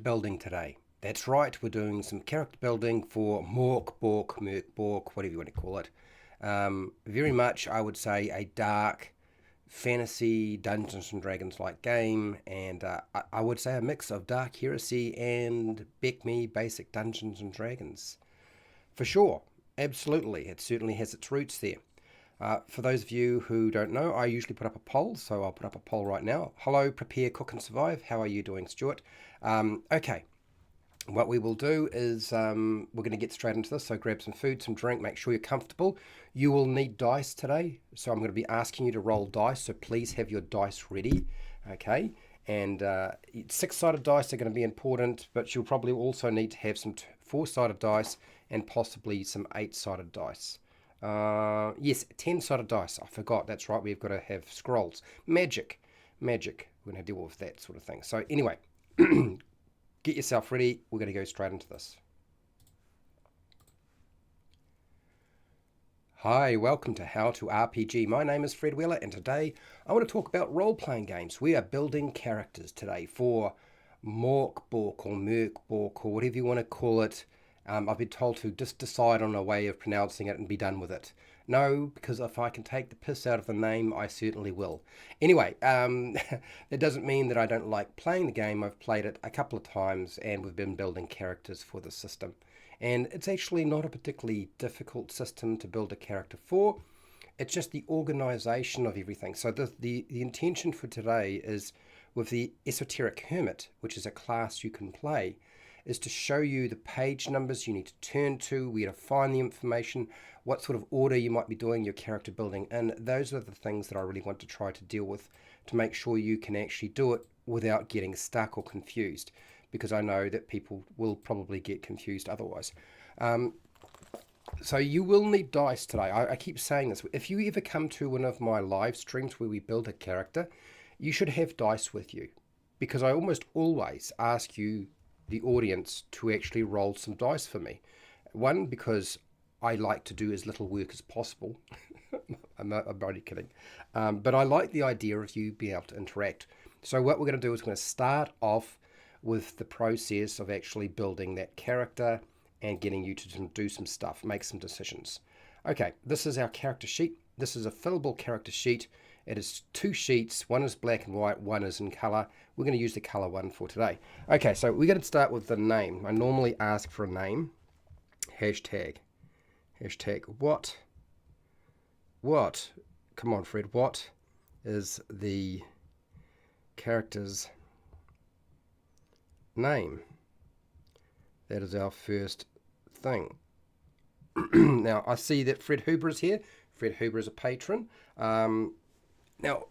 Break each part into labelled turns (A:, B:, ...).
A: Building today. That's right, we're doing some character building for MORK BORG, whatever you want to call it. Very much, I would say, a dark fantasy Dungeons and Dragons like game, and I would say a mix of Dark Heresy and Me basic Dungeons and Dragons. For sure, absolutely, it certainly has its roots there. For those of you who don't know, I usually put up a poll, so I'll put up a poll right now. Hello, prepare, cook, and survive. How are you doing, Stuart? Okay, what we will do is we're going to get straight into this. So grab some food, some drink, make sure you're comfortable. You will need dice today, so I'm going to be asking you to roll dice, so please have your dice ready, okay? And six-sided dice are going to be important, but you'll probably also need to have some four-sided dice and possibly some eight-sided dice. Yes, 10-sided dice. I forgot. That's right. We've got to have scrolls. Magic. We're going to deal with that sort of thing. So anyway, get yourself ready. We're going to go straight into this. Hi, welcome to How to RPG. My name is Fred Wheeler, and today I want to talk about role-playing games. We are building characters today for MORK BORG or Merk Borg or whatever you want to call it. I've been told to just decide on a way of pronouncing it and be done with it. No, because if I can take the piss out of the name, I certainly will. Anyway, that doesn't mean that I don't like playing the game. I've played it a couple of times and we've been building characters for the system. And it's actually not a particularly difficult system to build a character for. It's just the organization of everything. So the intention for today is with the ESOTERIC HERMIT, which is a class you can play, is to show you the page numbers you need to turn to, where to find the information, what sort of order you might be doing your character building. And those are the things that I really want to try to deal with to make sure you can actually do it without getting stuck or confused, because I know that people will probably get confused otherwise. So you will need dice today. I keep saying this. If you ever come to one of my live streams where we build a character, you should have dice with you, because I almost always ask you, the audience, to actually roll some dice for me. One, because I like to do as little work as possible. I'm only kidding. But I like the idea of you being able to interact. So what we're going to do is we're going to start off with the process of actually building that character and getting you to do some stuff, make some decisions. Okay, this is our character sheet. This is a fillable character sheet. It is 2 sheets. One is black and white, one is in color. We're going to use the color one for today. Okay, so we're going to start with the name. I normally ask for a name. Hashtag. What? Come on, Fred. What is the character's name? That is our first thing. Now, I see that Fred Huber is here. Fred Huber is a patron. Now,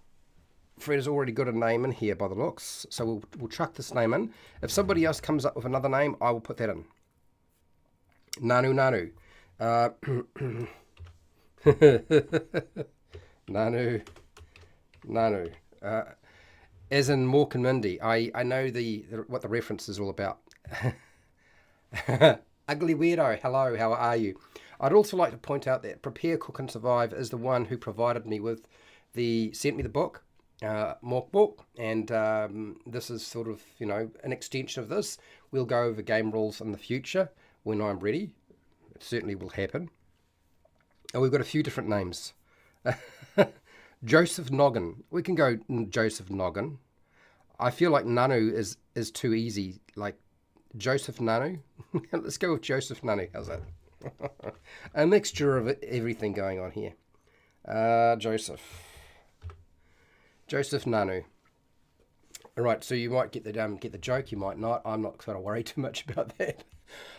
A: Fred has already got a name in here by the looks, so we'll chuck this name in. If somebody else comes up with another name, I will put that in. Nanu. Nanu. As in Mork and Mindy. I know what the reference is all about. Ugly Weirdo, hello, how are you? I'd also like to point out that Prepare, Cook and Survive is the one who provided me with sent me the book, MORK BORG, and this is sort of, an extension of this. We'll go over game rules in the future when I'm ready. It certainly will happen. And we've got a few different names. Joseph Noggin. We can go Joseph Noggin. I feel like Nanu is too easy, like Joseph Nanu. Let's go with Joseph Nanu. How's that? A mixture of everything going on here. Joseph Nanu. All right, so you might get the joke, you might not. I'm not going to worry too much about that.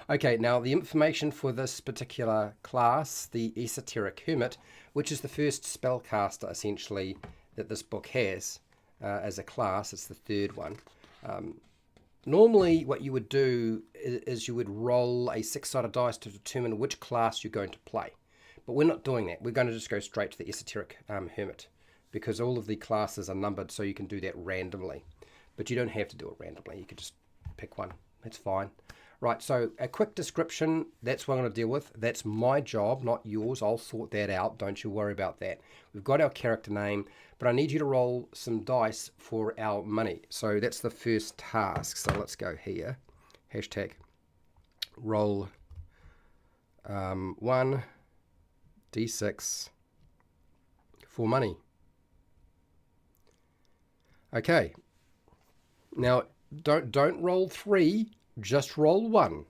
A: Okay, now the information for this particular class, the ESOTERIC HERMIT, which is the first spellcaster essentially that this book has as a class. It's the third one. Normally what you would do is you would roll a 6-sided dice to determine which class you're going to play. But we're not doing that. We're going to just go straight to the ESOTERIC HERMIT, because all of the classes are numbered, so you can do that randomly. But you don't have to do it randomly. You could just pick one. That's fine. Right, so a quick description, that's what I'm going to deal with. That's my job, not yours. I'll sort that out. Don't you worry about that. We've got our character name, but I need you to roll some dice for our money. So that's the first task. So let's go here. Hashtag roll 1d6 for money. Okay. Now, don't roll 3. Just roll 1.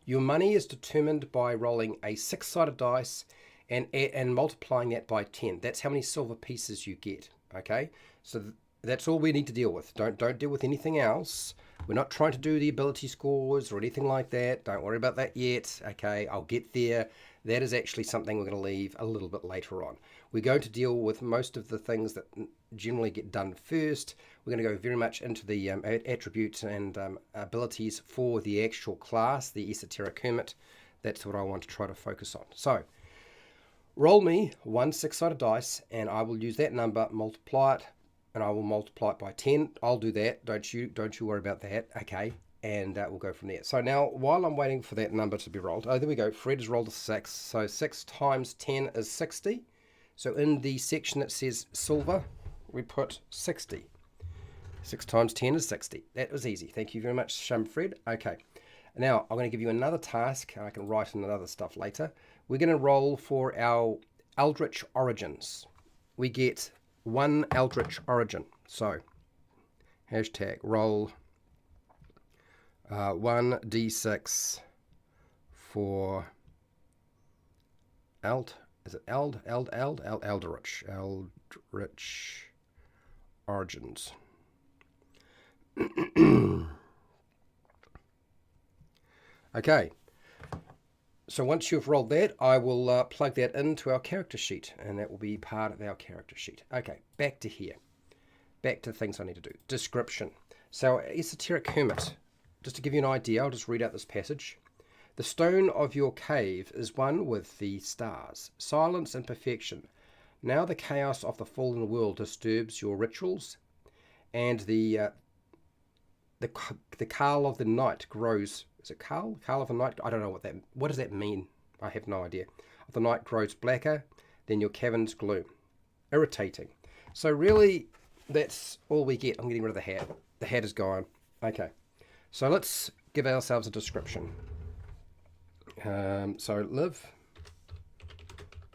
A: Your money is determined by rolling a 6-sided dice and multiplying that by 10. That's how many silver pieces you get. Okay, so that's all we need to deal with. Don't deal with anything else. We're not trying to do the ability scores or anything like that. Don't worry about that yet. Okay, I'll get there. That is actually something we're going to leave a little bit later on. We're going to deal with most of the things that generally get done first. We're going to go very much into the attributes and abilities for the actual class, the Esoteric Hermit. That's what I want to try to focus on. So, roll me 1 6-sided dice, and I will use that number, multiply it, and I will multiply it by 10. I'll do that. Don't you worry about that. Okay. And we'll go from there. So now, while I'm waiting for that number to be rolled, oh, there we go. Fred has rolled a 6. So 6 times 10 is 60. So in the section that says silver, we put 60. 6 times 10 is 60. That was easy. Thank you very much, Fred. Okay. Now, I'm going to give you another task. I can write in other stuff later. We're going to roll for our Eldritch Origins. We get 1 Eldritch Origin. So, hashtag roll 1d6 for Eldritch Origins. Okay, so once you've rolled that, I will plug that into our character sheet, and that will be part of our character sheet. Okay, back to here. Back to the things I need to do. Description. So, Esoteric Hermit. Just to give you an idea, I'll just read out this passage. The stone of your cave is one with the stars, silence and perfection. Now the chaos of the fallen world disturbs your rituals, and the Carl of the night grows. Is it Carl? Carl of the night? I don't know what does that mean? I have no idea. Of the night grows blacker than your cavern's gloom. Irritating. So really, that's all we get. I'm getting rid of the hat. The hat is gone. Okay. So let's give ourselves a description. So live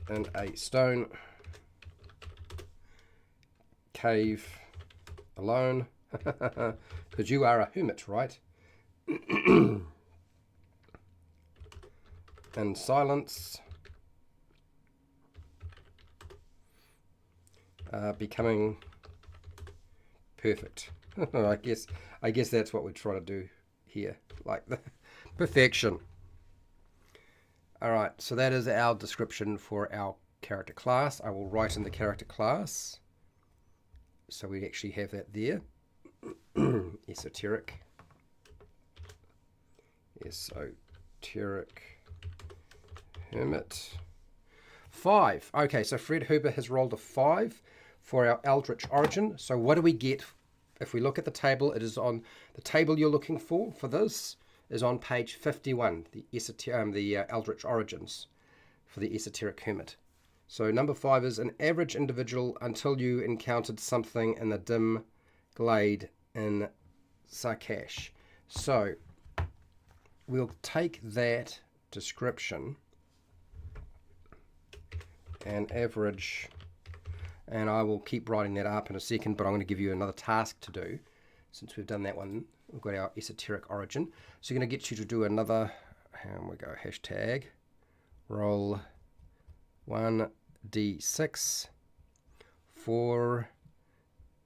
A: in a stone cave alone, because you are a hermit, right? In silence, becoming perfect. I guess that's what we're trying to do here, like the perfection. All right, so that is our description for our character class. I will write in the character class, so we actually have that there. Esoteric Hermit. 5. Okay, so Fred Huber has rolled a 5 for our Eldritch Origin. So what do we get? If we look at the table, it is on the table you're looking for this is on page 51, the Eldritch Origins for the Esoteric Hermit. So number 5 is an average individual until you encountered something in the dim glade in Sarkash. So we'll take that description and average, and I will keep writing that up in a second, but I'm going to give you another task to do since we've done that one. We've got our Esoteric Origin. So we're going to get you to do another, and we go hashtag roll 1d6 for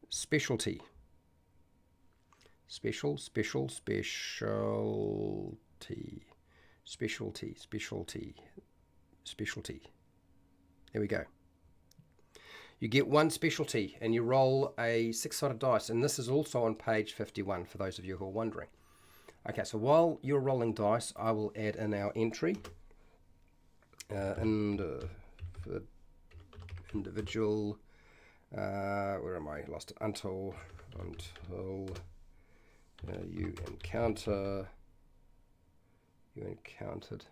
A: specialty. Specialty. There we go. You get 1 specialty, and you roll a 6-sided dice, and this is also on page 51 for those of you who are wondering. Okay, so while you're rolling dice, I will add in our entry. For individual, where am I? Lost it. Until you encounter You encountered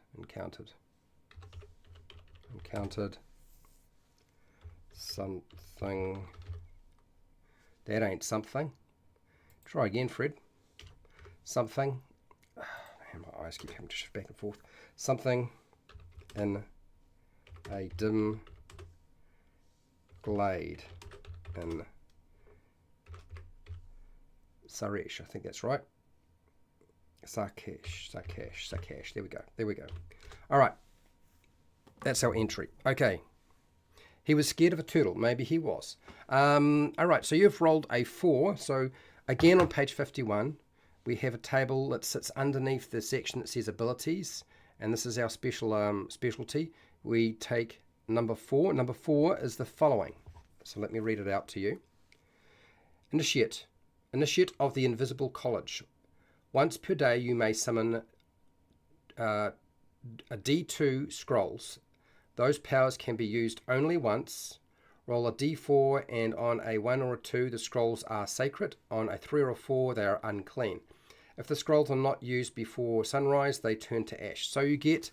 A: something. That ain't something. Try again, Fred. Something. Man, my eyes keep having to shift back and forth. Something in a dim glade in Suresh. I think that's right. Sarkesh. There we go. All right. That's our entry. Okay. He was scared of a turtle. Maybe he was. All right. So you've rolled a 4. So again on page 51, we have a table that sits underneath the section that says abilities. And this is our specialty. We take number 4. Number 4 is the following. So let me read it out to you. Initiate of the Invisible College. Once per day you may summon a D2 scrolls. Those powers can be used only once. Roll a D4 and on a 1 or a 2 the scrolls are sacred. On a 3 or a 4 they are unclean. If the scrolls are not used before sunrise they turn to ash. So you get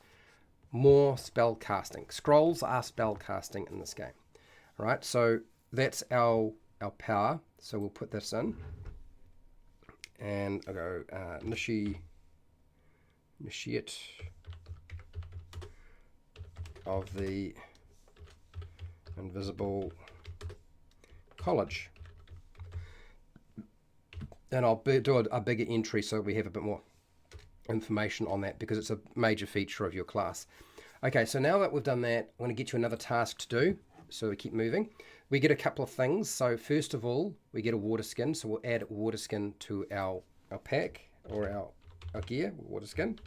A: more spell casting. Scrolls are spell casting in this game. All right, so that's our power. So we'll put this in. And I'll go initiate of the Invisible College. And I'll do a bigger entry so we have a bit more information on that because it's a major feature of your class. Okay, so now that we've done that, I'm going to get you another task to do. So we keep moving. We get a couple of things. So first of all, we get a water skin. So we'll add water skin to our pack or our gear, water skin.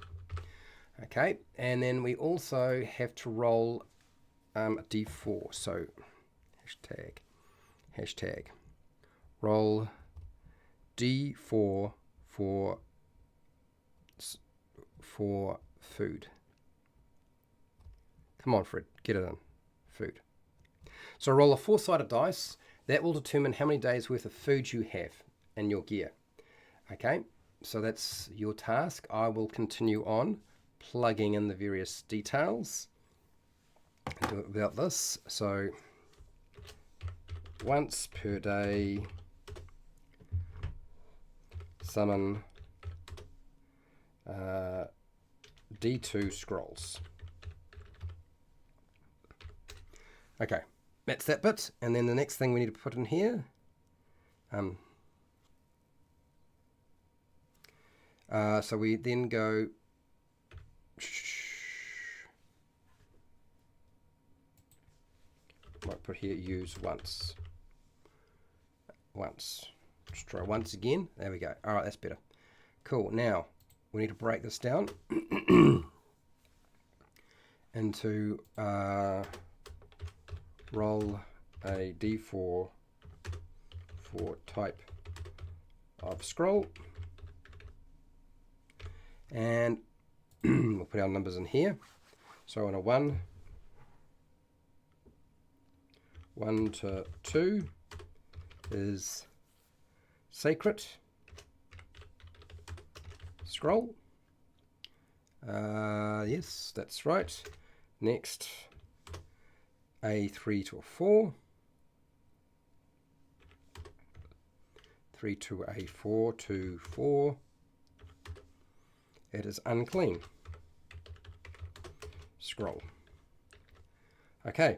A: Okay, and then we also have to roll a D4. So hashtag roll D4 for food. Come on, Fred, get it in. Food. So roll a 4-sided dice. That will determine how many days worth of food you have in your gear. Okay, so that's your task. I will continue on plugging in the various details. Do it without this. So once per day, summon D2 scrolls. Okay, that's that bit. And then the next thing we need to put in here, so we then go might put here use once. Let's try once again. There we go. All right, that's better. Cool. Now we need to break this down into roll a D4 for type of scroll, and we'll put our numbers in here. So on a 1 to 2 is sacred scroll. Yes, that's right. Next, a 3 to a 4. 3 to a 4 to 4. It is unclean scroll. Okay,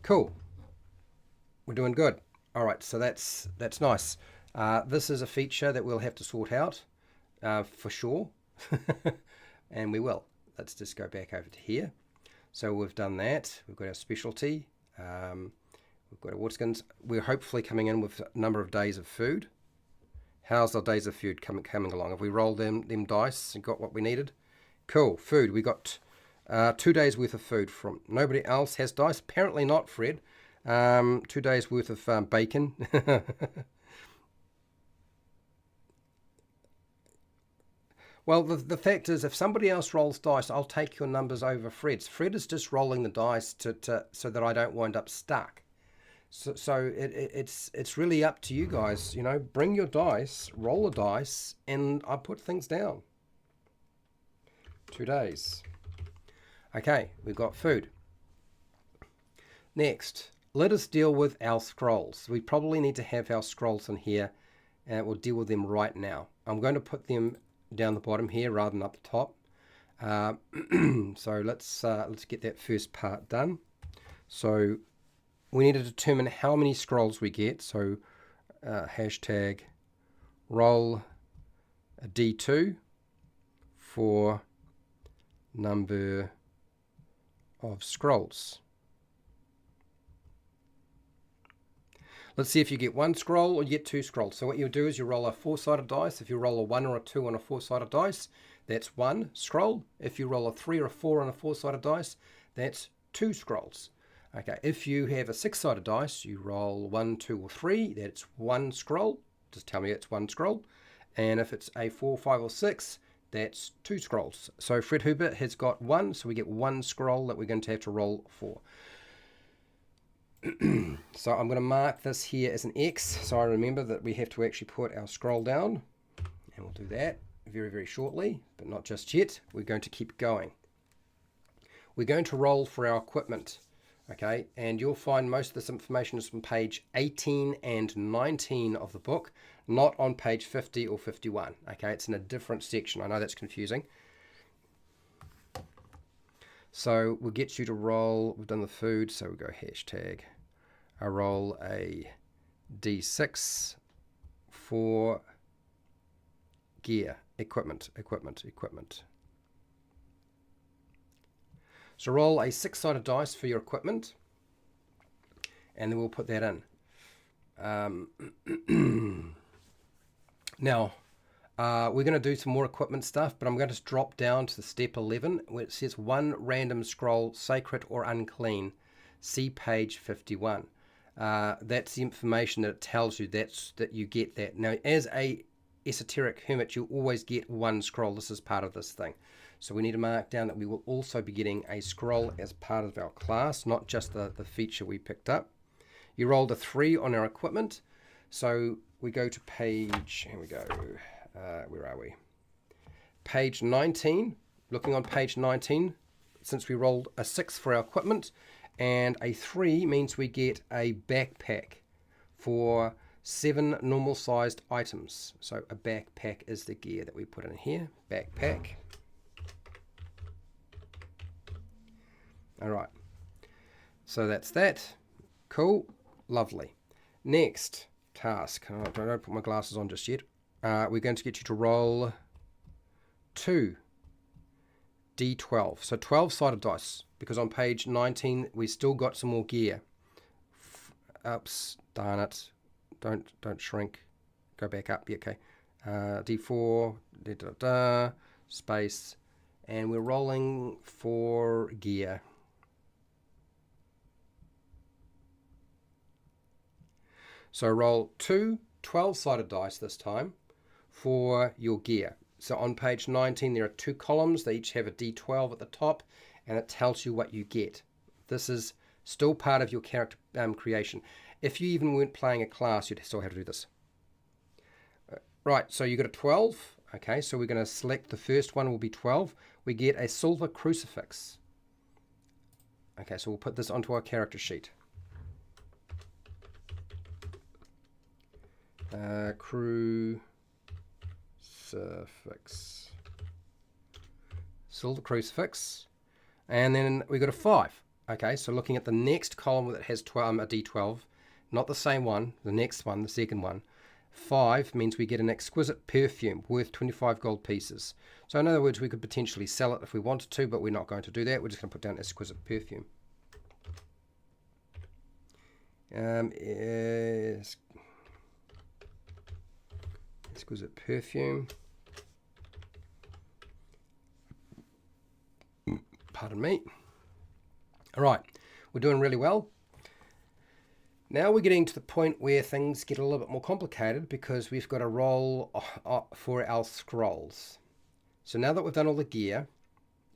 A: cool. We're doing good. All right, so that's nice. This is a feature that we'll have to sort out for sure, and we will. Let's just go back over to here. So we've done that. We've got our specialty. We've got our water skins. We're hopefully coming in with a number of days of food. How's our days of food coming along? Have we rolled them dice and got what we needed? Cool. Food. We got 2 days worth of food from nobody else has dice. Apparently not, Fred. 2 days worth of bacon. Well, the fact is, if somebody else rolls dice, I'll take your numbers over Fred's. Fred is just rolling the dice so that I don't wind up stuck. So it's really up to you guys. You know, bring your dice, roll the dice, and I put things down. 2 days. Okay, we've got food. Next, let us deal with our scrolls. We probably need to have our scrolls in here, and we'll deal with them right now. I'm going to put them down the bottom here rather than up the top. So let's get that first part done. So we need to determine how many scrolls we get. So hashtag roll a D2 for number of scrolls. Let's see if you get 1 scroll or you get 2 scrolls. So what you do is you roll a 4-sided dice. If you roll a 1 or a 2 on a 4-sided dice, that's 1 scroll. If you roll a 3 or a 4 on a 4-sided dice, that's 2 scrolls. Okay, if you have a 6-sided dice, you roll 1, 2, or 3, that's 1 scroll. Just tell me it's 1 scroll. And if it's a 4, 5, or 6, that's 2 scrolls. So Fred Hubert has got 1, so we get 1 scroll that we're going to have to roll for. So I'm going to mark this here as an X, so I remember that we have to actually put our scroll down, and we'll do that very, very shortly, but not just yet. We're going to keep going. We're going to roll for our equipment, okay, and you'll find most of this information is from page 18 and 19 of the book, not on page 50 or 51, okay, it's in a different section. I know that's confusing. So we'll get you to roll, we've done the food, so we'll go hashtag, I roll a D6 for gear, equipment. So roll a 6-sided dice for your equipment, and then we'll put that in. Now, we're going to do some more equipment stuff, but I'm going to drop down to the step 11 where it says 1 random scroll, sacred or unclean. See page 51. That's the information that it tells you that you get that. Now, as a esoteric hermit, you always get 1 scroll. This is part of this thing. So we need to mark down that we will also be getting a scroll as part of our class, not just the feature we picked up. You rolled a 3 on our equipment. So we go to page, here we go. Where are we? Page 19. Looking on page 19, since we rolled a 6 for our equipment, and a 3 means we get a backpack for 7 normal sized items. So a backpack is the gear that we put in here. Backpack. All right. So that's that. Cool. Lovely. Next task. Oh, don't put my glasses on just yet. We're going to get you to roll 2 D12. So 12-sided dice, because on page 19 we still got some more gear. Oops, darn it. Don't shrink. Go back up. Yeah, okay. D4, space, and we're rolling for gear. So roll 2 12-sided dice this time for your gear. So on page 19 there are 2 columns. They each have a D12 at the top, and it tells you what you get. This is still part of your character creation. If you even weren't playing a class, you'd still have to do this. Right, so you got a 12. Okay, so we're going to select the first one will be 12. We get a silver crucifix. Okay, so we'll put this onto our character sheet. Crucifix. Silver crucifix. And then we got a 5. Okay, so looking at the next column that has a D12, not the same one, the next one, the second one. 5 means we get an exquisite perfume worth 25 gold pieces. So in other words, we could potentially sell it if we wanted to, but we're not going to do that. We're just going to put down exquisite perfume. Exquisite perfume. Pardon me. All right, we're doing really well. Now we're getting to the point where things get a little bit more complicated because we've got to roll for our scrolls. So now that we've done all the gear,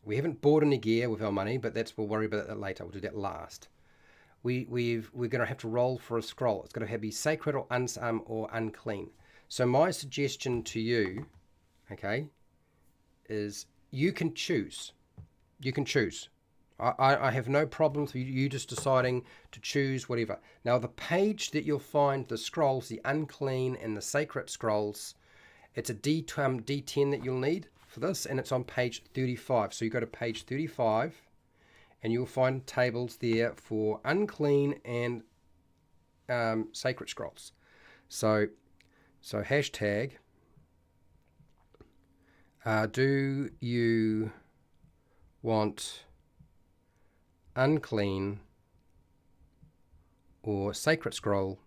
A: we haven't bought any gear with our money, but we'll worry about that later. We'll do that last. We're going to have to roll for a scroll. It's going to be sacred or unclean. So my suggestion to you, okay, is you can choose. You can choose. I have no problems with you just deciding to choose whatever. Now, the page that you'll find the scrolls, the unclean and the sacred scrolls, it's a D10 that you'll need for this, and it's on page 35. So you go to page 35, and you'll find tables there for unclean and sacred scrolls. So hashtag, do you want unclean or sacred scroll?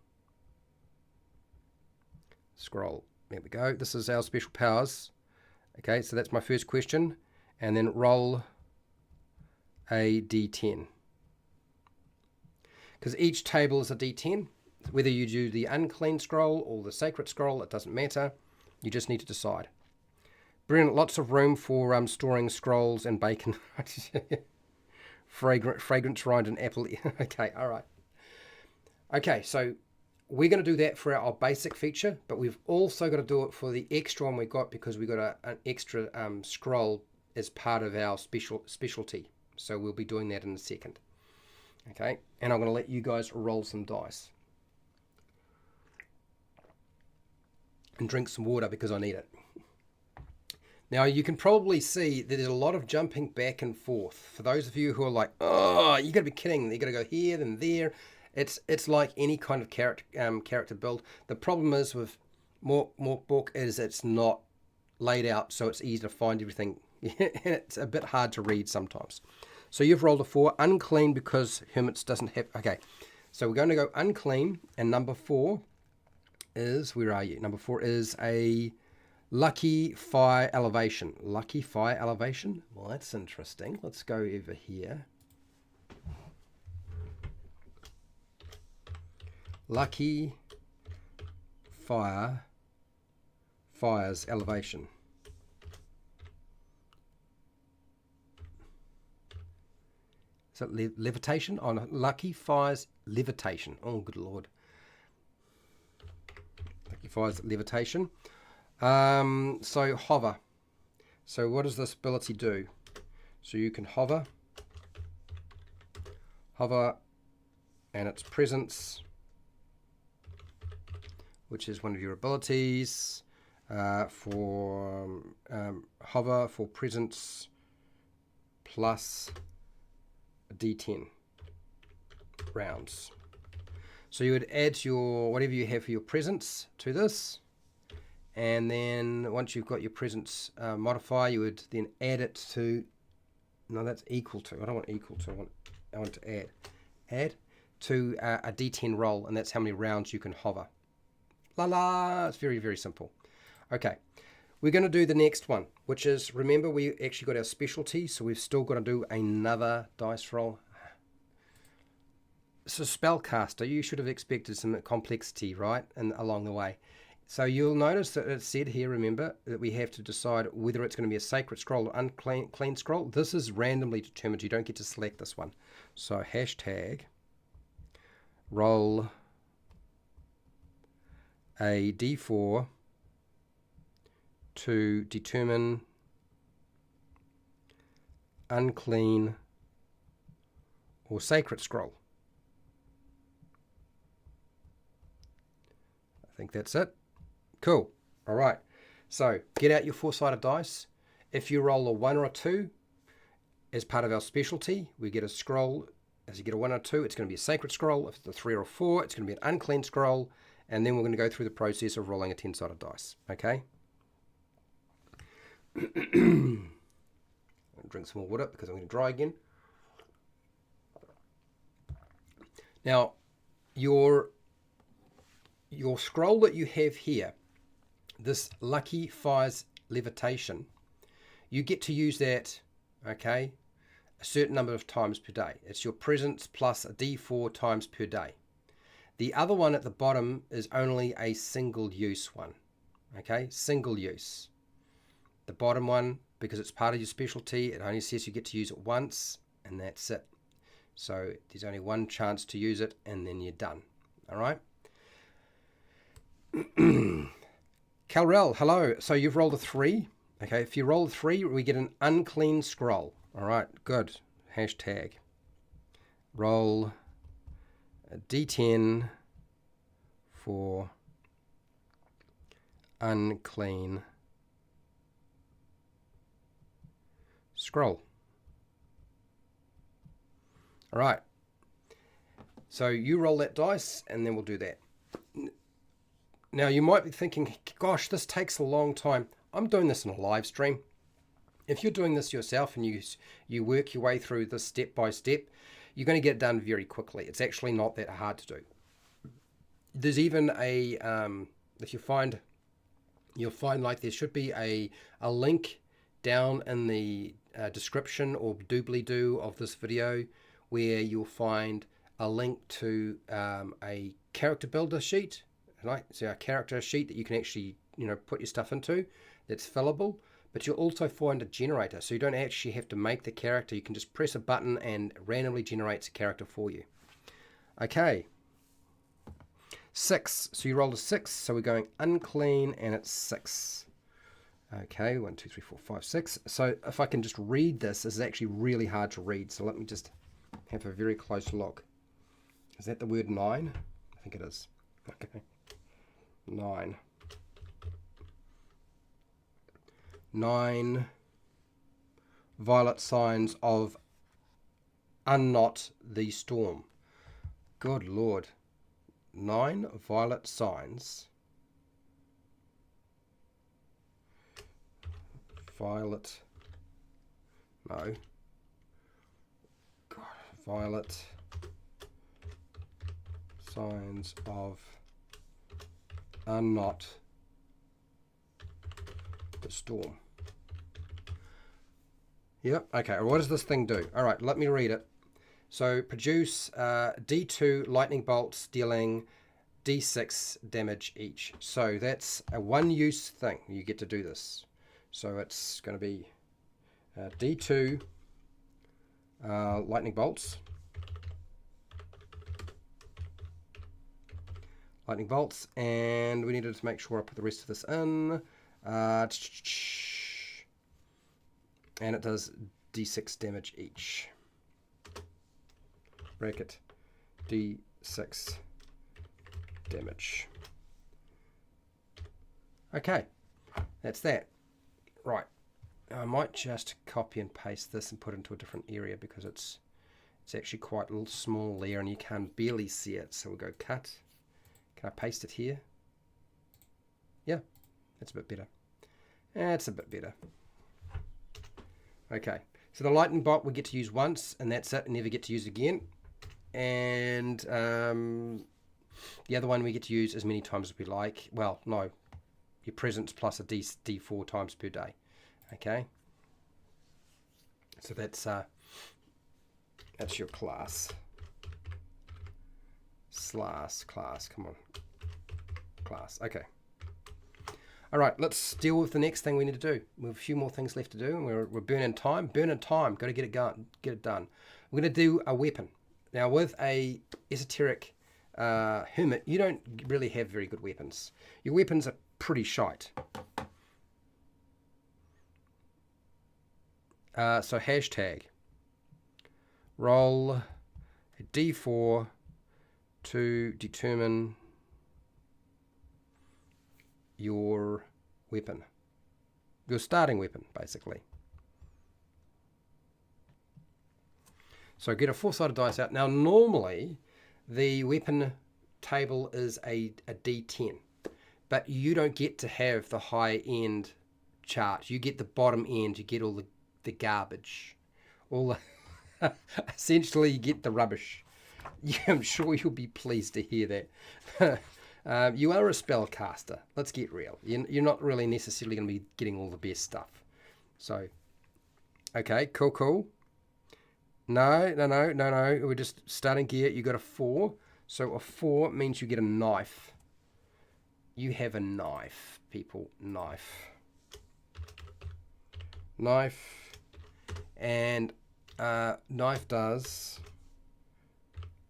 A: There we go. This is our special powers. Okay, so that's my first question. And then roll a D10. Because each table is a D10. Whether you do the unclean scroll or the sacred scroll, it doesn't matter. You just need to decide. Brilliant. Lots of room for storing scrolls and bacon. Fragrance rind and apple. Okay, all right. Okay, so we're going to do that for our basic feature, but we've also got to do it for the extra one we got, because we got an extra scroll as part of our specialty. So we'll be doing that in a second. Okay, and I'm going to let you guys roll some dice. And drink some water because I need it. Now, you can probably see that there's a lot of jumping back and forth. For those of you who are like, oh, you got to be kidding. You got to go here, then there. It's like any kind of character build. The problem is with MORK BORG is it's not laid out, so it's easy to find everything. And it's a bit hard to read sometimes. So you've rolled a 4. Unclean, because Hermits doesn't have... Okay, so we're going to go unclean, and number 4 is... Where are you? Number 4 is a lucky fire elevation. Lucky fire elevation? Well, that's interesting. Let's go over here. Lucky fires elevation. Is it levitation? Oh, no. Lucky fires levitation. Oh, good Lord. Lucky fires levitation. So hover. So what does this ability do? So you can hover, and its presence, which is one of your abilities, for hover for presence plus a D10 rounds. So you would add your whatever you have for your presence to this, and then once you've got your presence modifier, you would then add it to. No, that's equal to. I don't want equal to. I want to add to a D10 roll, and that's how many rounds you can hover. La la, it's very, very simple. Okay, we're going to do the next one, which is, remember, we actually got our specialty, so we've still got to do another dice roll. So Spellcaster, you should have expected some complexity, right, and along the way. So you'll notice that it said here, remember, that we have to decide whether it's going to be a sacred scroll or unclean scroll. This is randomly determined. You don't get to select this one. So hashtag roll a D4 to determine unclean or sacred scroll. I think that's it. Cool. All right. So get out your 4-sided dice. If you roll a 1 or a 2 as part of our specialty, we get a scroll. As you get a 1 or a 2, it's going to be a sacred scroll. If it's a 3 or a 4, it's going to be an unclean scroll. And then we're going to go through the process of rolling a 10-sided dice. Okay? Drink some more water because I'm going to dry again. Now, your scroll that you have here, this Lucky Fires Levitation, you get to use that, okay, a certain number of times per day. It's your presence plus a D4 times per day. The other one at the bottom is only a single use one, okay, single use. The bottom one, because it's part of your specialty, it only says you get to use it once, and that's it. So there's only one chance to use it, and then you're done. All right? Calrel, hello. So you've rolled a 3. Okay, if you roll a 3, we get an unclean scroll. All right, good. Hashtag. Roll a d10 for unclean scroll. All right. So you roll that dice, and then we'll do that. Now, you might be thinking, gosh, this takes a long time. I'm doing this in a live stream. If you're doing this yourself and you work your way through this step by step, you're going to get it done very quickly. It's actually not that hard to do. There's even a, if you find, you'll find like there should be a link down in the description or doobly-doo of this video where you'll find a link to a character builder sheet, right? So a character sheet that you can actually, put your stuff into that's fillable, but you'll also find a generator. So you don't actually have to make the character. You can just press a button and it randomly generates a character for you. Okay. 6. So you rolled a 6. So we're going unclean and it's 6. Okay, 1, 2, 3, 4, 5, 6. So if I can just read this is actually really hard to read. So let me just have a very close look. Is that the word 9? I think it is. Okay. 9. 9 violet signs of unknot the storm. Good Lord. 9 violet signs. Violet. No. God, violet signs of unknot the storm. Yep. Okay. What does this thing do? All right. Let me read it. So produce D2 lightning bolts dealing D6 damage each. So that's a one-use thing. You get to do this. So it's going to be D2 lightning bolts. Lightning bolts, and we needed to make sure I put the rest of this in. And it does D6 damage each. Bracket D6 damage. Okay, that's that. Right, I might just copy and paste this and put it into a different area because it's actually quite a little small there and you can barely see it. So we'll go cut. Can I paste it here? Yeah, that's a bit better. That's a bit better. Okay, so the lightning bolt we get to use once and that's it, and never get to use again. And the other one we get to use as many times as we like. Well, no, your presence plus a D4 times per day. Okay, so that's your class. Slass class, come on. Class, okay. All right, let's deal with the next thing we need to do. We have a few more things left to do, and we're burning time. Burning time, got to get it done. We're going to do a weapon. Now, with a esoteric hermit, you don't really have very good weapons. Your weapons are pretty shite. So hashtag roll a D4 to determine your weapon, your starting weapon, basically. So get a 4-sided dice out. Now, normally the weapon table is a D10, but you don't get to have the high-end chart. You get the bottom end. You get all the garbage, all the essentially you get the rubbish. Yeah, I'm sure you'll be pleased to hear that. You are a spellcaster. Let's get real. You're not really necessarily going to be getting all the best stuff. So, okay, cool. No. We're just starting gear. You got a 4. So a 4 means you get a knife. You have a knife, people. Knife. And knife does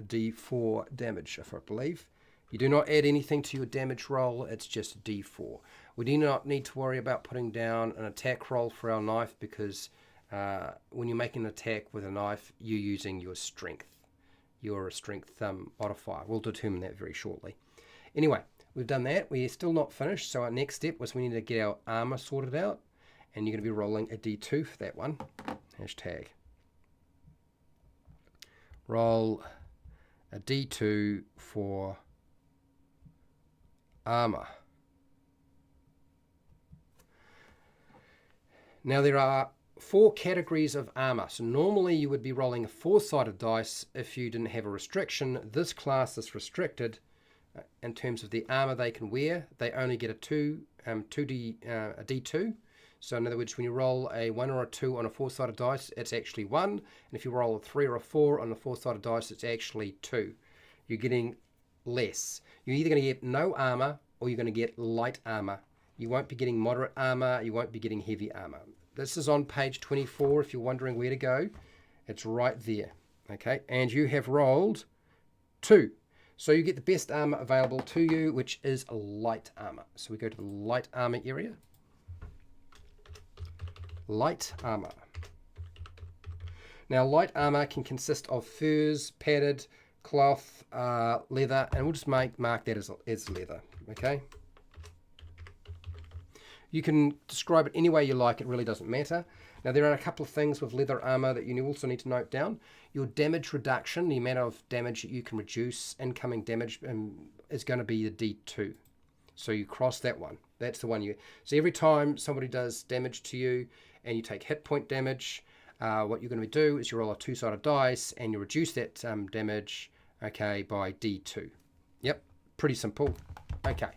A: D4 damage, if I believe. You do not add anything to your damage roll. It's just D4. We do not need to worry about putting down an attack roll for our knife because when you're making an attack with a knife, you're using your strength. Your strength modifier. We'll determine that very shortly. Anyway, we've done that. We're still not finished, so our next step was we need to get our armor sorted out, and you're going to be rolling a D2 for that one. Hashtag. Roll a D2 for armor. Now there are 4 categories of armor. So normally you would be rolling a 4-sided dice if you didn't have a restriction. This class is restricted in terms of the armor they can wear. They only get a D2. So in other words, when you roll a 1 or a 2 on a 4-sided dice, it's actually 1. And if you roll a 3 or a 4 on a 4-sided dice, it's actually 2. You're getting less. You're either going to get no armor or you're going to get light armor. You won't be getting moderate armor. You won't be getting heavy armor. This is on page 24 if you're wondering where to go. It's right there. Okay, and you have rolled 2. So you get the best armor available to you, which is light armor. So we go to the light armor area. Light armor. Now light armor can consist of furs, padded, cloth, leather, and we'll just mark that as leather. Okay. You can describe it any way you like, it really doesn't matter. Now there are a couple of things with leather armor that you also need to note down. Your damage reduction, the amount of damage that you can reduce, incoming damage, is going to be the D2. So you cross that one. That's the one so every time somebody does damage to you and you take hit point damage, what you're going to do is you roll a 2-sided dice and you reduce that damage, okay, by D2. Yep, pretty simple. Okay,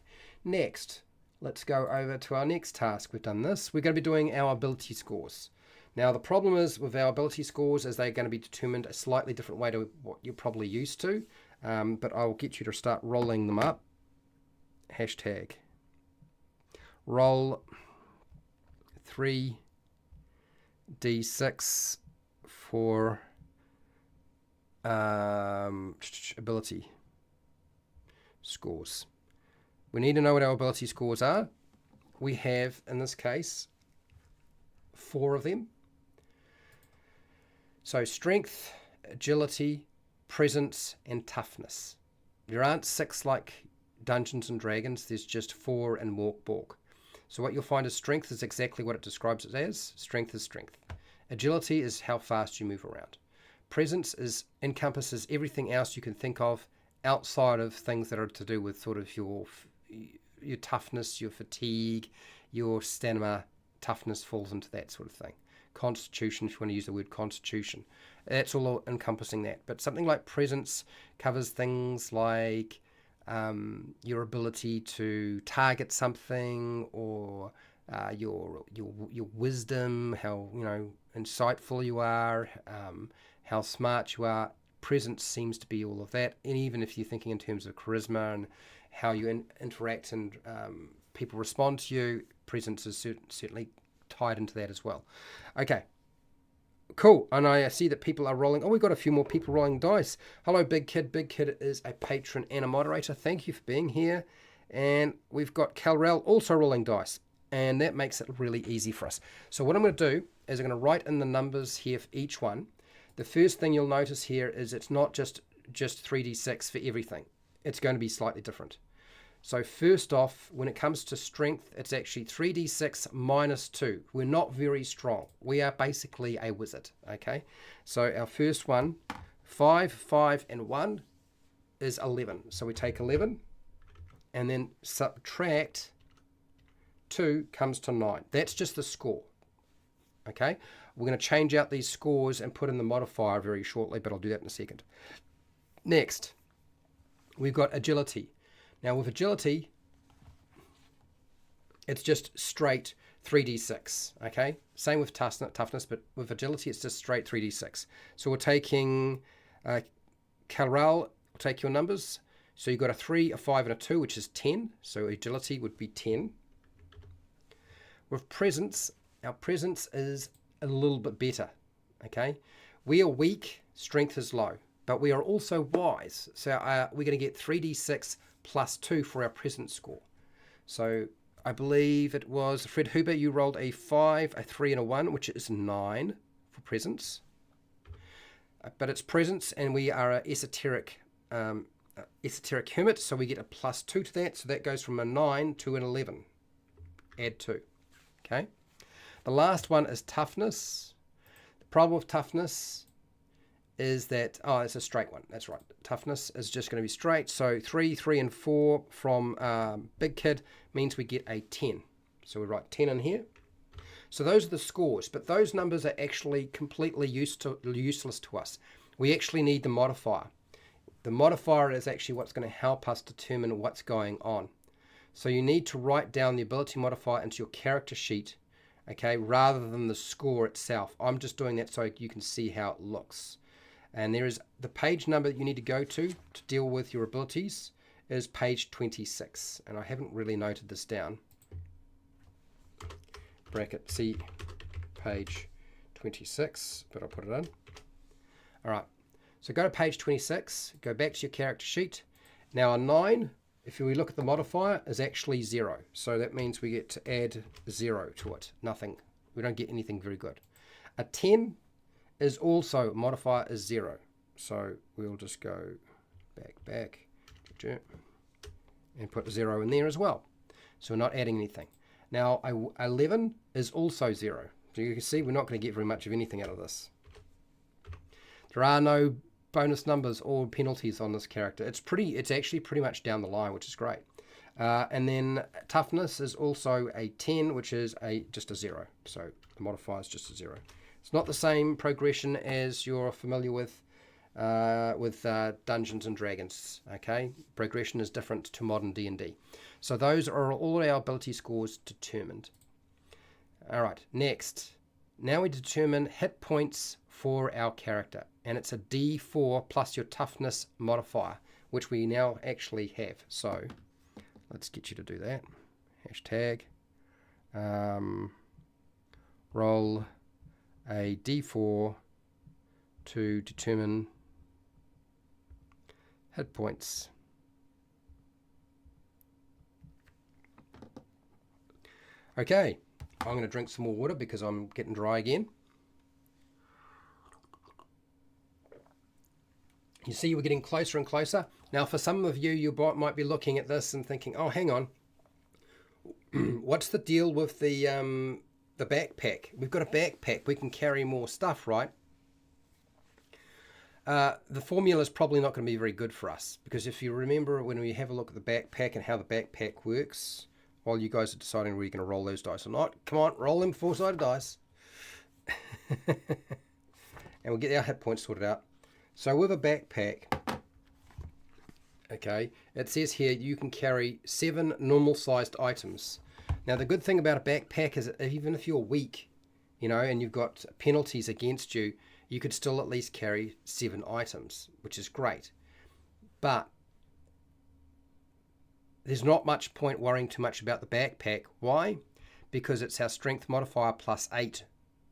A: next. Let's go over to our next task. We've done this. We're going to be doing our ability scores. Now, the problem is with our ability scores is they're going to be determined a slightly different way to what you're probably used to. But I'll get you to start rolling them up. Hashtag. Roll 3d6 for ability scores. We need to know what our ability scores are. We have, in this case, 4 of them. So strength, agility, presence, and toughness. There aren't 6 like Dungeons and Dragons. There's just 4 in MORK BORG. So what you'll find is strength is exactly what it describes it as. Strength is strength. Agility is how fast you move around. Presence encompasses everything else you can think of outside of things that are to do with sort of your toughness, your fatigue, your stamina. Toughness falls into that sort of thing. Constitution, if you want to use the word constitution, that's all encompassing that. But something like presence covers things like your ability to target something, or your wisdom, how insightful you are, how smart you are. Presence seems to be all of that, and even if you're thinking in terms of charisma and how you interact and people respond to you, presence is certainly tied into that as well. Okay, cool. And I see that people are rolling. Oh, we've got a few more people rolling dice. Hello, Big Kid. Big Kid is a patron and a moderator. Thank you for being here. And we've got Calrell also rolling dice, and that makes it really easy for us. So what I'm going to do is I'm going to write in the numbers here for each one. The first thing you'll notice here is it's not just 3d6 for everything. It's going to be slightly different. So first off, when it comes to strength, it's actually 3d6 minus 2. We're not very strong. We are basically a wizard, okay? So our first one, 5, 5, and 1 is 11. So we take 11 and then subtract 2 comes to 9. That's just the score, okay? We're going to change out these scores and put in the modifier very shortly, but I'll do that in a second. Next, we've got agility. Now with agility, it's just straight 3d6, okay? Same with toughness, but with agility, it's just straight 3d6. So we're taking, Calral, we'll take your numbers. So you've got a 3, a 5, and a 2, which is 10. So agility would be 10. With presence, our presence is a little bit better, okay? We are weak, strength is low, but we are also wise. So we're going to get 3d6 plus 2 for our presence score. So I believe it was Fred Huber, you rolled a 5, a 3, and a 1, which is 9 for presence. But it's presence, and we are an esoteric hermit, so we get a +2 to that. So that goes from a 9 to an 11. Add 2. Okay. The last one is toughness. The problem with toughness is that, oh, it's a straight one. That's right. Toughness is just going to be straight. So 3, 3, and 4 from Big Kid means we get a 10. So we write 10 in here. So those are the scores, but those numbers are actually completely useless to us. We actually need the modifier. The modifier is actually what's going to help us determine what's going on. So you need to write down the ability modifier into your character sheet, okay, rather than the score itself. I'm just doing that so you can see how it looks. And there is the page number that you need to go to deal with your abilities is page 26. And I haven't really noted this down. Bracket C, page 26, but I'll put it in. All right, so go to page 26, go back to your character sheet. Now a 9, if we look at the modifier, is actually 0. So that means we get to add 0 to it, nothing. We don't get anything very good. A 10 is also, modifier is 0. So we'll just go back, and put 0 in there as well. So we're not adding anything. Now, 11 is also 0. So you can see we're not going to get very much of anything out of this. There are no bonus numbers or penalties on this character. It's actually pretty much down the line, which is great. And then toughness is also a 10, which is just a 0. So the modifier is just a 0. It's not the same progression as you're familiar with Dungeons and Dragons. Okay, progression is different to modern D&D. So those are all our ability scores determined. All right, next. Now we determine hit points for our character. And it's a D4 plus your toughness modifier, which we now actually have. So let's get you to do that. Hashtag roll a D4 to determine hit points. Okay, I'm going to drink some more water because I'm getting dry again. You see we're getting closer and closer. Now for some of you, you might be looking at this and thinking, oh, hang on. What's the deal with the backpack? We've got a backpack. We can carry more stuff, right? The formula is probably not going to be very good for us because if you remember when we have a look at the backpack and how the backpack works, while you guys are deciding whether you're going to roll those dice or not, come on, roll them 4-sided dice. And we'll get our hit points sorted out. So with a backpack, okay, it says here you can carry 7 normal sized items. Now the good thing about a backpack is that even if you're weak, you know, and you've got penalties against you, you could still at least carry 7 items, which is great. But there's not much point worrying too much about the backpack. Why? Because it's our strength modifier plus 8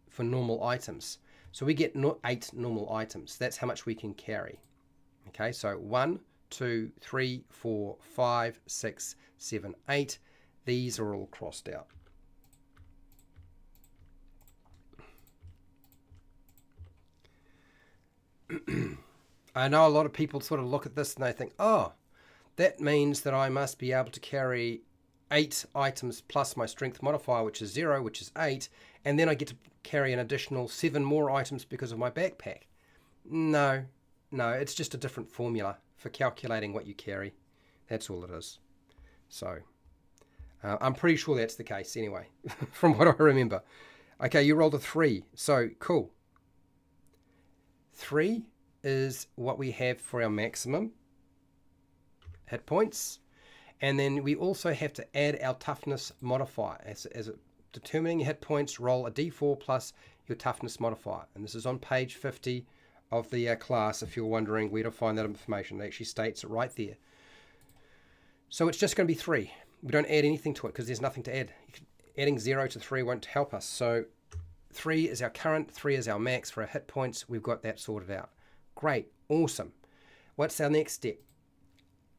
A: for normal items. So we get 8 normal items. That's how much we can carry. Okay, so 1, 2, 3, 4, 5, 6, 7, 8. These are all crossed out. I know a lot of people sort of look at this and they think, oh, that means that I must be able to carry 8 items plus my strength modifier, which is 0, which is 8, and then I get to carry an additional 7 more items because of my backpack. No, it's just a different formula for calculating what you carry. That's all it is. So I'm pretty sure that's the case anyway, from what I remember. Okay, you rolled a 3, so cool. 3 is what we have for our maximum hit points, and then we also have to add our toughness modifier. As determining hit points, roll a d4 plus your toughness modifier, and this is on page 50 of the class if you're wondering where to find that information. It actually states it right there. So it's just going to be 3. We don't add anything to it because there's nothing to add. Adding 0 to 3 won't help us. So 3 is our current, 3 is our max for our hit points. We've got that sorted out. Great, awesome. What's our next step?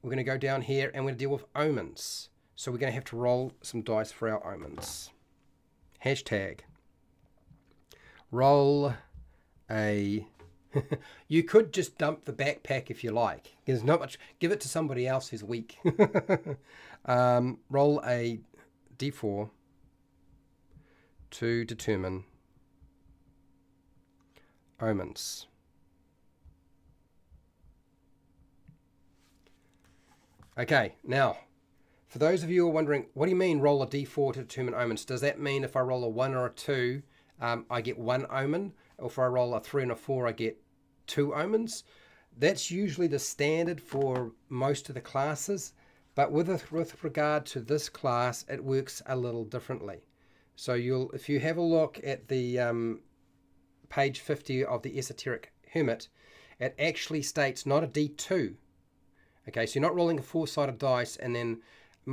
A: We're going to go down here and we're going to deal with omens. So we're going to have to roll some dice for our omens. Hashtag roll a... You could just dump the backpack if you like. There's not much. Give it to somebody else who's weak. Roll a d4 to determine omens. Okay, now, for those of you who are wondering, what do you mean roll a d4 to determine omens? Does that mean if I roll a 1 or a 2, I get 1 omen? Or if I roll a 3 and a 4, I get 2 omens? That's usually the standard for most of the classes, but with regard to this class, it works a little differently. So if you have a look at the page 50 of the Esoteric Hermit, it actually states not a d2. Okay, so you're not rolling a 4-sided dice and then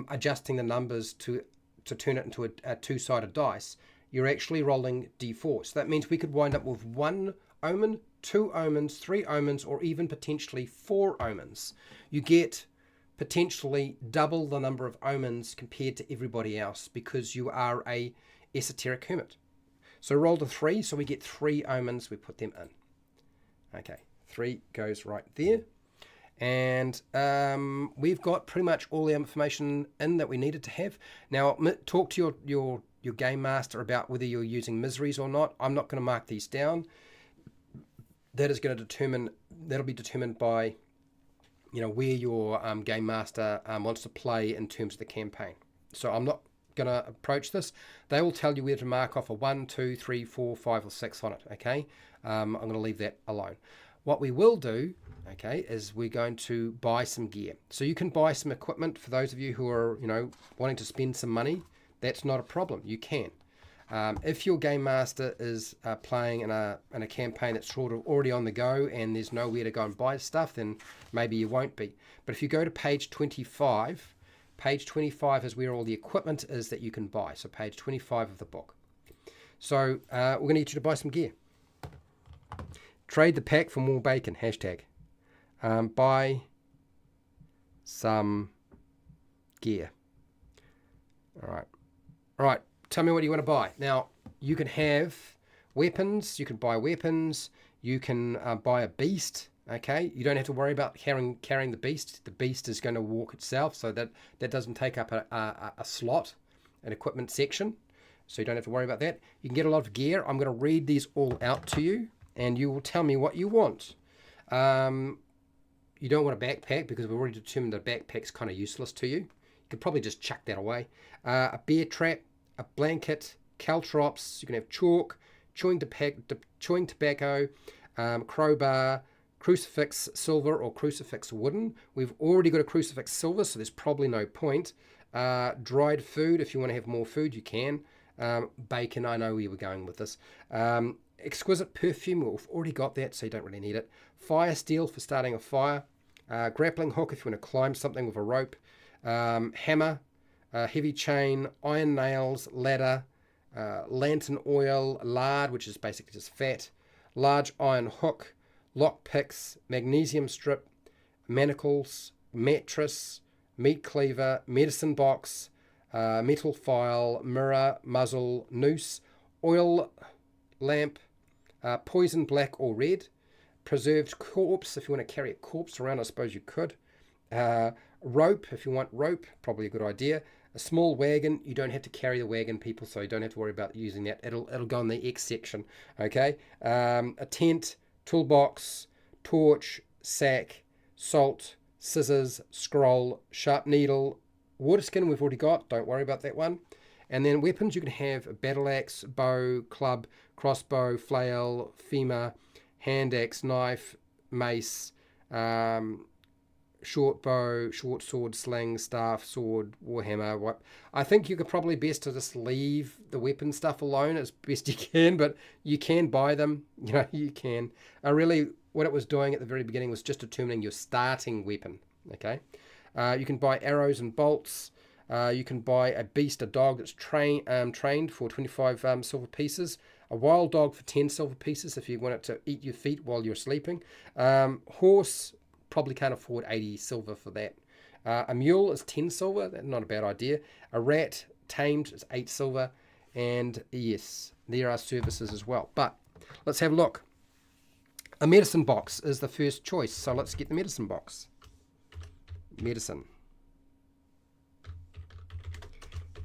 A: adjusting the numbers to turn it into a 2-sided dice. You're actually rolling d4. So that means we could wind up with 1 omen, 2 omens, 3 omens, or even potentially 4 omens. You get potentially double the number of omens compared to everybody else because you are a esoteric hermit. So roll a 3, so we get 3 omens, we put them in. Okay, 3 goes right there. And we've got pretty much all the information in that we needed to have. Now, talk to your game master about whether you're using miseries or not. I'm not going to mark these down. That'll be determined by, where your game master wants to play in terms of the campaign. So I'm not going to approach this. They will tell you where to mark off a 1, 2, 3, 4, 5, or 6 on it. Okay, I'm going to leave that alone. What we will do, okay, is we're going to buy some gear. So you can buy some equipment for those of you who are, wanting to spend some money. That's not a problem. You can. If your game master is playing in a campaign that's sort of already on the go and there's nowhere to go and buy stuff, then maybe you won't be. But if you go to page 25, page 25 is where all the equipment is that you can buy. So page 25 of the book. So we're going to get you to buy some gear. Trade the pack for more bacon. Hashtag. Buy some gear. All right. Tell me what you want to buy. Now, you can have weapons. You can buy weapons. You can buy a beast. Okay. You don't have to worry about carrying the beast. The beast is going to walk itself, so that doesn't take up a slot, an equipment section. So you don't have to worry about that. You can get a lot of gear. I'm going to read these all out to you, and you will tell me what you want. You don't want a backpack because we've already determined that a backpack's kind of useless to you. You could probably just chuck that away. A bear trap, a blanket, caltrops. You can have chalk, chewing tobacco, crowbar, crucifix silver or crucifix wooden. We've already got a crucifix silver, so there's probably no point. Dried food, if you want to have more food, you can. Bacon, I know where you were going with this. Exquisite perfume, we've already got that, so you don't really need it. Fire steel for starting a fire. Grappling hook if you want to climb something with a rope. Hammer, heavy chain, iron nails, ladder, lantern oil, lard, which is basically just fat, large iron hook, lock picks, magnesium strip, manacles, mattress, meat cleaver, medicine box, metal file, mirror, muzzle, noose, oil lamp, poison black or red, preserved corpse, if you want to carry a corpse around, I suppose you could, rope, if you want rope, probably a good idea, a small wagon, you don't have to carry the wagon, people, so you don't have to worry about using that, it'll go in the X section, okay, a tent, toolbox, torch, sack, salt, scissors, scroll, sharp needle, water skin we've already got, don't worry about that one. And then weapons, you can have a battle axe, bow, club, crossbow, flail, femur, hand axe, knife, mace, short bow, short sword, sling, staff, sword, warhammer. I think you could probably best to just leave the weapon stuff alone as best you can, but you can buy them. You can. Really, what it was doing at the very beginning was just determining your starting weapon. Okay, you can buy arrows and bolts. You can buy a beast, a dog that's trained for 25 silver pieces. A wild dog for 10 silver pieces if you want it to eat your feet while you're sleeping. Horse, probably can't afford 80 silver for that. A mule is 10 silver. That's not a bad idea. A rat tamed is 8 silver. And yes, there are services as well. But let's have a look. A medicine box is the first choice. So let's get the medicine box. Medicine.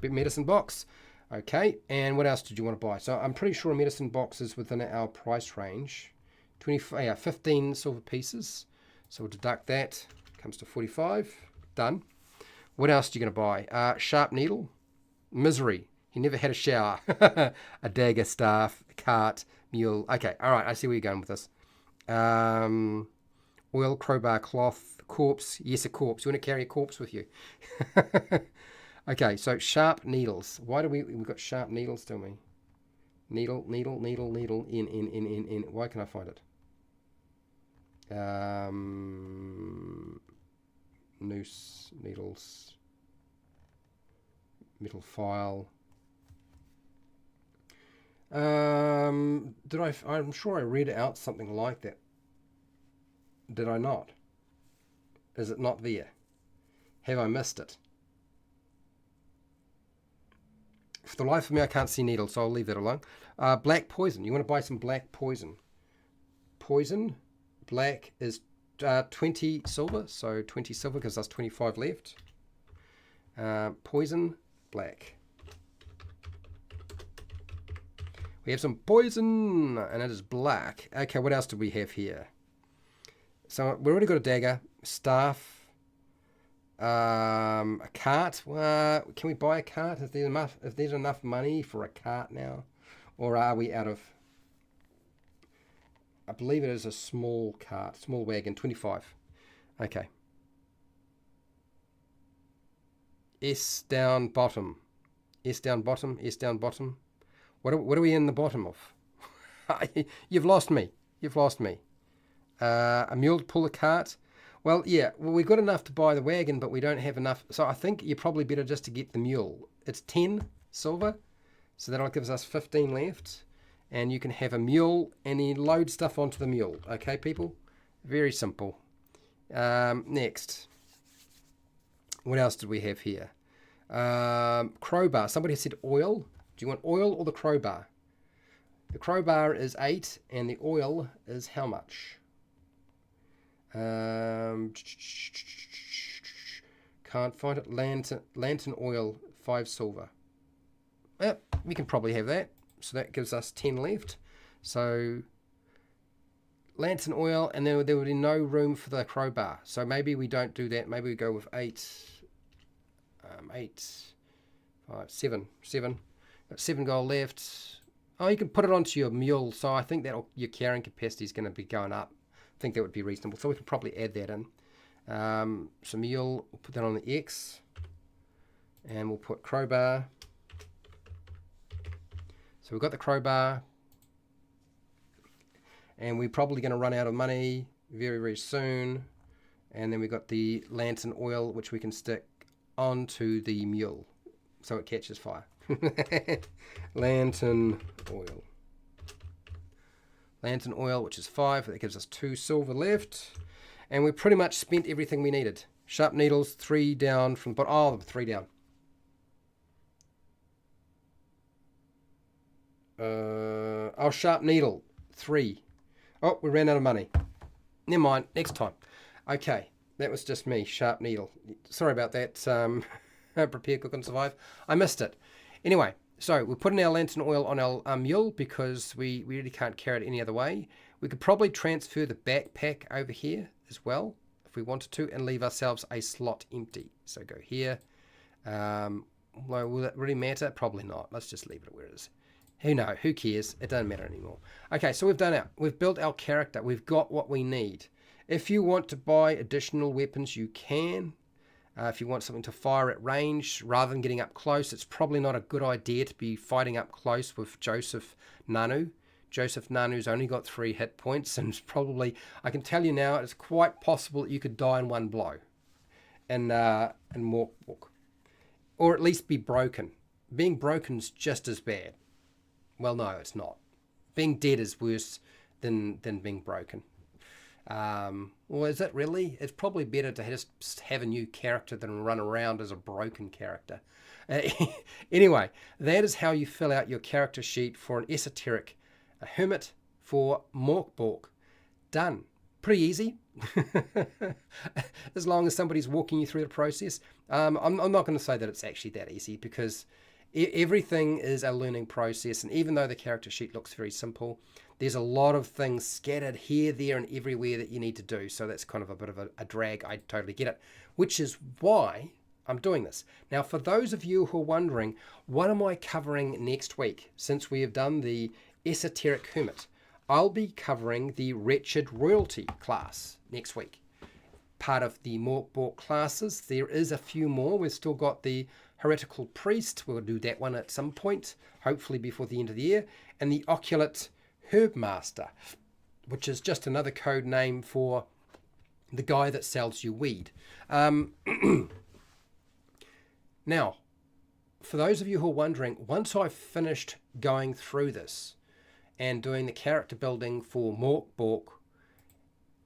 A: Medicine box. Okay, and what else did you want to buy? So I'm pretty sure a medicine box is within our price range. 15 silver pieces. So we'll deduct that. Comes to 45. Done. What else are you going to buy? Sharp needle. Misery. He never had a shower. A dagger, staff, cart, mule. Okay, all right, I see where you're going with this. Oil, crowbar, cloth, corpse. Yes, a corpse. You want to carry a corpse with you. Okay, so sharp needles. Why do we've got sharp needles, tell me? Needle, needle, needle, needle, in. Why can I find it? Noose, needles, metal file. I'm sure I read out something like that. Did I not? Is it not there? Have I missed it? For the life of me, I can't see needles, so I'll leave that alone. Black poison. You want to buy some black poison. Poison. Black is 20 silver, so 20 silver because there's 25 left. Poison. Black. We have some poison, and it is black. Okay, what else do we have here? So we've already got a dagger, staff, a cart. Can we buy a cart? Is there enough? If there's enough money for a cart now, or are we out of? I believe it is a small cart, small wagon, 25. Okay. S down bottom, S down bottom, S down bottom. What are we in the bottom of? You've lost me. You've lost me. A mule to pull a cart. Well, yeah. Well, we've got enough to buy the wagon, but we don't have enough. So I think you're probably better just to get the mule. It's 10 silver. So that'll give us 15 left. And you can have a mule and then load stuff onto the mule. Okay, people? Very simple. Next. What else did we have here? Crowbar. Somebody said oil. Do you want oil or the crowbar? The crowbar is 8 and the oil is how much? Can't find it. Lantern oil, 5 silver. Well, we can probably have that. So that gives us 10 left. So lantern oil, and then there would be no room for the crowbar. So maybe we don't do that. Maybe we go with 8, 7. Got 7 gold left. Oh, you can put it onto your mule. So I think that your carrying capacity is going to be going up. I think that would be reasonable. So we can probably add that in. So mule, we'll put that on the X. And we'll put crowbar. So we've got the crowbar. And we're probably going to run out of money very, very soon. And then we've got the lantern oil, which we can stick onto the mule so it catches fire. Lantern oil. Lantern oil, which is 5. That gives us 2 silver left. And we pretty much spent everything we needed. Sharp needles, 3 down from the bottom. Oh, 3 down. Sharp needle, 3. Oh, we ran out of money. Never mind, next time. Okay, that was just me, sharp needle. Sorry about that. Prepare, cook, and survive. I missed it. Anyway, so we're putting our lantern oil on our mule because we really can't carry it any other way. We could probably transfer the backpack over here as well if we wanted to and leave ourselves a slot empty. So go here. Well, will it really matter? Probably not. Let's just leave it where it is. Who knows? Who cares? It doesn't matter anymore. Okay, so we've built our character. We've got what we need. If you want to buy additional weapons, you can. If you want something to fire at range rather than getting up close, it's probably not a good idea to be fighting up close with Joseph Nanu. Joseph Nanu's only got 3 hit points, and it's probably, I can tell you now, it's quite possible that you could die in one blow in MORK BORG. Or at least be broken. Being broken's just as bad. Well, no, it's not. Being dead is worse than being broken. Or is it really? It's probably better to just have a new character than run around as a broken character. Uh, anyway, that is how you fill out your character sheet for an esoteric hermit for MORK BORG. Done. Pretty easy. As long as somebody's walking you through the process. I'm not going to say that it's actually that easy, because everything is a learning process, and even though the character sheet looks very simple, there's a lot of things scattered here, there, and everywhere that you need to do. So that's kind of a bit of a drag. I totally get it, which is why I'm doing this. Now, for those of you who are wondering, what am I covering next week? Since we have done the Esoteric Hermit, I'll be covering the Wretched Royalty class next week. Part of the MORK BORG classes. There is a few more. We've still got the Heretical Priest. We'll do that one at some point, hopefully before the end of the year. And the Oculate Herbmaster, which is just another code name for the guy that sells you weed. Now, for those of you who are wondering, once I've finished going through this and doing the character building for MORK BORG,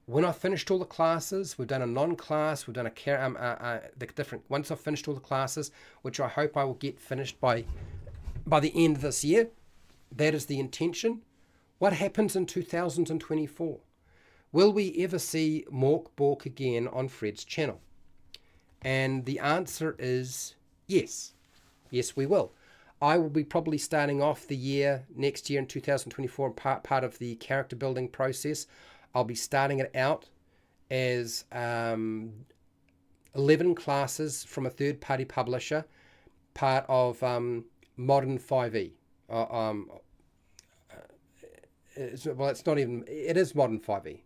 A: when I've finished all the classes, we've done a non-class, we've done the different. Once I've finished all the classes, which I hope I will get finished by the end of this year, that is the intention. What happens in 2024? Will we ever see MORK BORG again on Fred's channel? And the answer is yes. Yes, we will. I will be probably starting off the year next year in 2024, part of the character building process. I'll be starting it out as 11 classes from a third-party publisher, part of Modern 5e. It's not even. It is Modern 5e.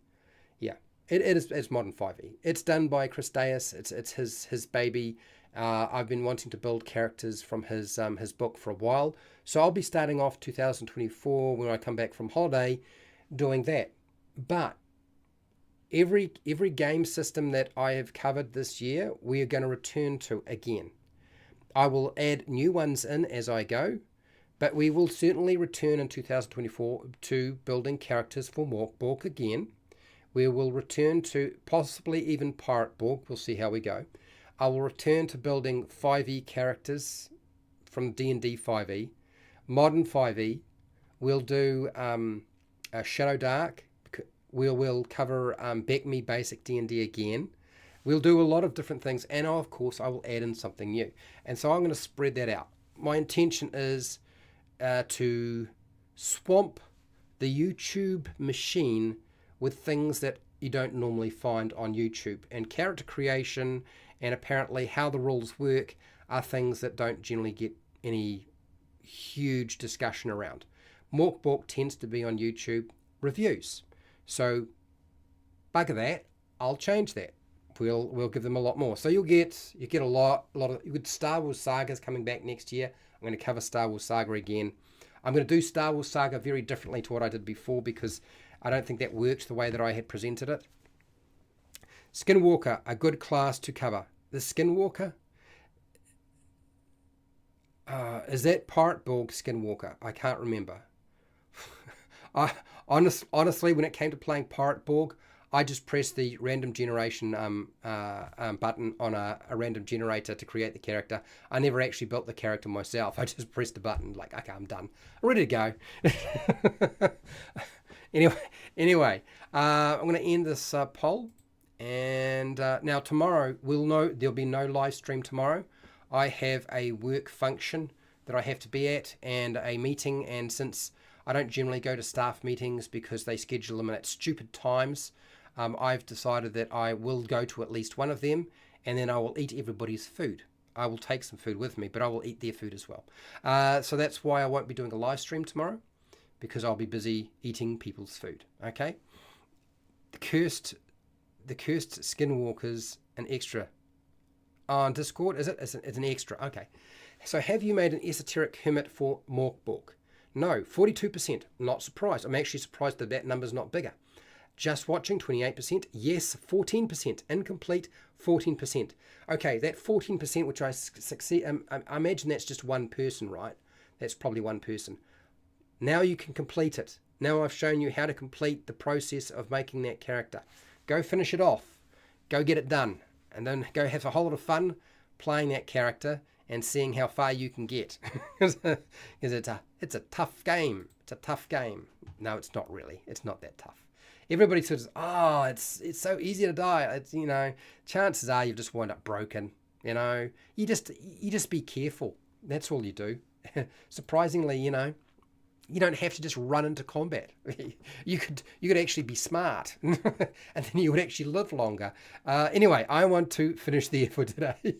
A: Yeah, it's Modern 5e. It's done by Chris Deus. It's his baby. I've been wanting to build characters from his book for a while, so I'll be starting off 2024 when I come back from holiday, doing that. But every game system that I have covered this year, we are going to return to again. I will add new ones in as I go, but we will certainly return in 2024 to building characters for MORK BORG again. We will return to possibly even Pirate Borg. We'll see how we go. I will return to building 5e characters from D&D 5e. Modern 5e. We'll do Shadow Dark. We'll cover Back Me Basic D&D again. We'll do a lot of different things. And of course, I will add in something new. And so I'm going to spread that out. My intention is to swamp the YouTube machine with things that you don't normally find on YouTube. And character creation and apparently how the rules work are things that don't generally get any huge discussion around. MORK BORG tends to be on YouTube reviews. So bugger that, I'll change that. We'll give them a lot more. So you get a lot of Star Wars Sagas coming back next year. I'm going to cover Star Wars Saga again. I'm going to do Star Wars Saga very differently to what I did before, because I don't think that works the way that I had presented it. Skinwalker, a good class to cover. The Skinwalker, is that Pirate Borg Skinwalker? I can't remember. Honestly, when it came to playing Pirate Borg, I just pressed the random generation button on a random generator to create the character. I never actually built the character myself. I just pressed the button, like, okay, I'm done. I'm ready to go. Anyway, I'm going to end this poll. And now tomorrow, we'll know there'll be no live stream tomorrow. I have a work function that I have to be at and a meeting. And since I don't generally go to staff meetings because they schedule them at stupid times, I've decided that I will go to at least one of them, and then I will eat everybody's food. I will take some food with me, but I will eat their food as well. So that's why I won't be doing a live stream tomorrow, because I'll be busy eating people's food. Okay. The cursed Skinwalkers, an extra on Discord. Is it? It's an extra. Okay. So have you made an esoteric hermit for MORK BORG? No, 42%. Not surprised. I'm actually surprised that that number's not bigger. Just watching, 28%. Yes, 14%. Incomplete, 14%. Okay, that 14%, which I succeed, I imagine that's just one person, right? That's probably one person. Now you can complete it. Now I've shown you how to complete the process of making that character. Go finish it off. Go get it done. And then go have a whole lot of fun playing that character and seeing how far you can get. Because it's a tough game. It's a tough game. No, it's not really. It's not that tough. Everybody says, oh, it's so easy to die. It's, you know, chances are you just wind up broken. You know, you just be careful. That's all you do. Surprisingly, you know, you don't have to just run into combat. You could actually be smart, and then you would actually live longer. Anyway, I want to finish there for today.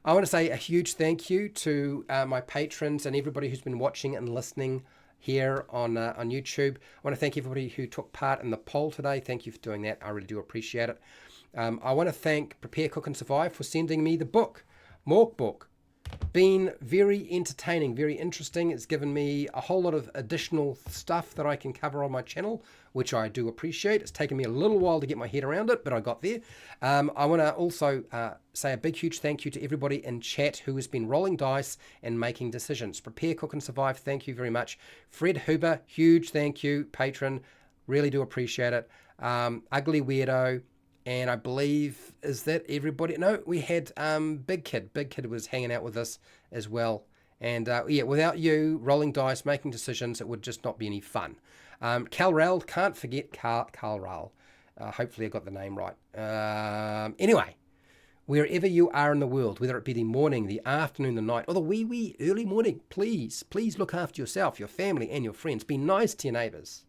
A: I want to say a huge thank you to my patrons and everybody who's been watching and listening here on YouTube. I want to thank everybody who took part in the poll today. Thank you for doing that. I really do appreciate it. I want to thank Prepare, Cook and Survive for sending me the book, MORK BORG. Been very entertaining, very interesting. It's given me a whole lot of additional stuff that I can cover on my channel, which I do appreciate. It's taken me a little while to get my head around it, but I got there. I want to also say a big, huge thank you to everybody in chat who has been rolling dice and making decisions. Prepare, Cook and Survive, thank you very much. Fred Huber, huge thank you, patron. Really do appreciate it. Ugly Weirdo. And I believe, is that everybody? No, we had Big Kid. Big Kid was hanging out with us as well. And yeah, without you rolling dice, making decisions, it would just not be any fun. Cal Rel, can't forget Carl Rel. Hopefully I got the name right. Anyway, wherever you are in the world, whether it be the morning, the afternoon, the night, or the wee early morning, please look after yourself, your family, and your friends. Be nice to your neighbours.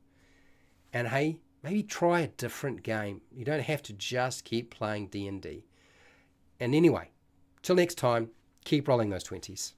A: And hey, maybe try a different game. You don't have to just keep playing D&D. And anyway, till next time, keep rolling those 20s.